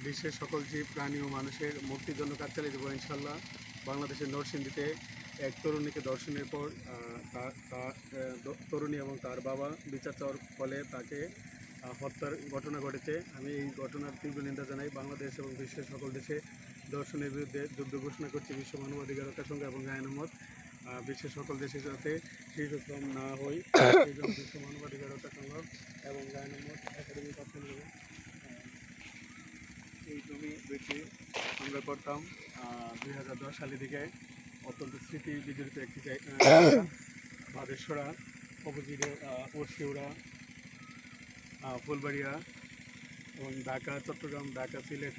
বিশ্বের সকল জীব প্রাণী ও মানুষের মুক্তির জন্য কাজ চালিয়ে যাবো ইনশাল্লাহ। বাংলাদেশের নরসিংদীতে এক তরুণীকে ধর্ষণের পর তরুণী এবং তার বাবা বিচার চাওয়ার ফলে তাকে হত্যার ঘটনা ঘটেছে। আমি এই ঘটনার তীব্র নিন্দা জানাই। বাংলাদেশ এবং বিশ্বের সকল দেশে ধর্ষণের বিরুদ্ধে যুদ্ধ ঘোষণা করছে বিশ্ব মানবাধিকার সংঘ এবং আইন মত। বিশ্বের সকল দেশের সাথে শিশুশ্রম না হয় সেই জন্য বিশ্ব মানবাধিকার সংঘ এবং আইন মত একাডেমি পক্ষ নিয়ে এই জমি বেশি আমরা করতাম 2010 সালের দিকে। অত্যন্ত স্মৃতি বিজড়িত একটি জায়গা বাদেশ্বরা অপোজিটে পরশিউড়া ফুলবাড়িয়া এবং ঢাকা চট্টগ্রাম ঢাকা সিলেট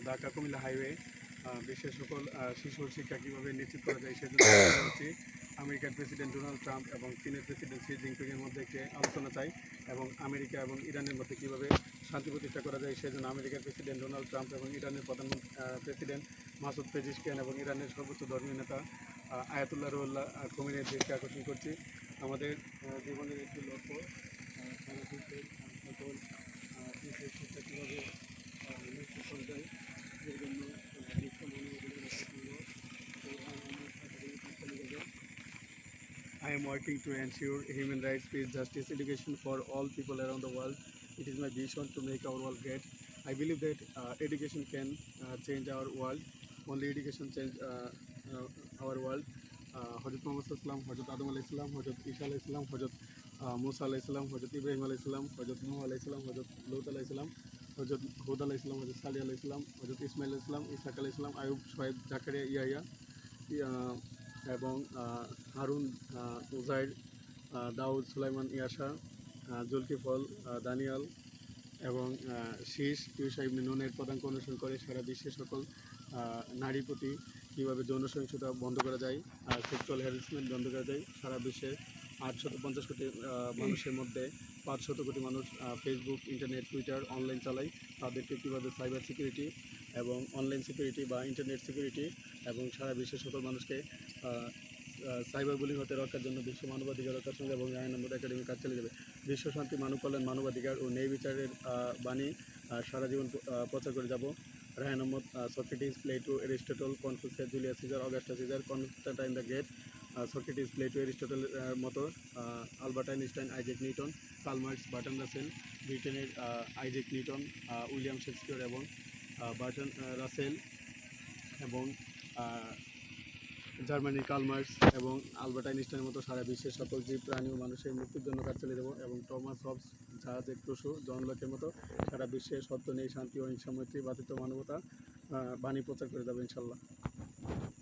ঢাকা কুমিল্লা হাইওয়ে। বিশ্বের সকল শিশুর শিক্ষা কীভাবে নিশ্চিত করা যায় সেজন্য হচ্ছে আমেরিকার প্রেসিডেন্ট ডোনাল্ড ট্রাম্প এবং চীনের প্রেসিডেন্ট শি জিনপিংয়ের মধ্যে একটি আলোচনা চাই এবং আমেরিকা এবং ইরানের মধ্যে কীভাবে শান্তি প্রতিষ্ঠা করা যায় সেজন্য আমেরিকার প্রেসিডেন্ট ডোনাল্ড ট্রাম্প এবং ইরানের প্রধানমন্ত্রী প্রেসিডেন্ট মাসুদ পেজিশকিয়ান এবং ইরানের সর্বোচ্চ ধর্মীয় নেতা আয়াতুল্লাহ রুহুল্লাহ খোমেনির দৃষ্টি আকর্ষণ করছি। আমাদের জীবনের একটি লক্ষ্য সারা বিশ্বের সকল শিশুর শিক্ষা কীভাবে নিশ্চিত করা যায় এর জন্য বিশ্ব মানবাধিকার I am working to ensure human rights, peace, justice, education for all people around the world. It is my vision to make our world great. I believe that education can change our world. Only education change our world. হজরত মোহাম্মদ সাল্লাম, হজরত আদম আলাইহিস সালাম, হজরত ঈসা আলাইহিস সালাম, হজরত মুসা আলাইহিস সালাম, হজরত ইব্রাহিম আলাইহিস সালাম, হজরত নূহ আলাইহিস সালাম, হজরত লূত আলাইহিস সালাম, হজরত হুদ আলাইহিস সালাম, হজরত সালিহ আলাইহিস সালাম, হজরত ইসমাইল আলাইহিস সালাম, ইসহাক আলাইহিস সালাম, আয়ুব, শুআয়ব, জাকারিয়া, ইয়াহইয়া এবং হারুন, উজাইর, দাউদ, সুলাইমান, ইয়াসা, জুলকিফল, দানিয়াল এবং শীষ, ইউশা ইবনে নুনের পদাঙ্ক অনুসরণ করে সারা বিশ্বের সকল নারীর প্রতি কীভাবে যৌন সহিংসতা বন্ধ করা যায়, সেক্সুয়াল হ্যারাসমেন্ট বন্ধ করা যায়। সারা বিশ্বে 850 কোটি মানুষের মধ্যে 500 কোটি মানুষ ফেসবুক, ইন্টারনেট, টুইটার, অনলাইন চালায়। তাদেরকে কীভাবে সাইবার সিকিউরিটি এবং অনলাইন সিকিউরিটি বা ইন্টারনেট সিকিউরিটি এবং সারা বিশ্বের সকল মানুষকে সাইবার বুলিং হতে রক্ষার জন্য বিশ্ব মানবাধিকার রক্ষার সঙ্গে এবং আইন নম্বর একাডেমি কাজ চালিয়ে যাবে। বিশ্ব শান্তি, মানব কল্যাণ, মানবাধিকার ও ন্যায় বিচারের বাণী সারা জীবন প্রচার করে যাব। রায় নম্বর Socrates, Plato, Aristotle, Confucius, Julius Caesar, Augusta Caesar, Constantine the Great, Socrates, Plato, এরিস্টটলের মতো Albert Einstein, Isaac Newton, Karl Marx, Bertrand Russell, ব্রিটেনের আইজ্যাক নিউটন, উইলিয়াম শেক্সপিয়র এবং বার্টন রাসেল এবং জার্মানির কার্ল মার্কস এবং আলবার্ট আইনস্টাইনের মতো সারা বিশ্বের সকল জীব প্রাণী ও মানুষের মুক্তির জন্য কাজ চালিয়ে দেবো এবং টমাস হবস, জাহাজের টুসু, জন লকের মতো সারা বিশ্বে সত্য নেই, শান্তি, অহিংসা, মৈত্রী, ভ্রাতৃত্ব, মানবতা বাণী প্রচার করে যাবে ইনশাল্লাহ।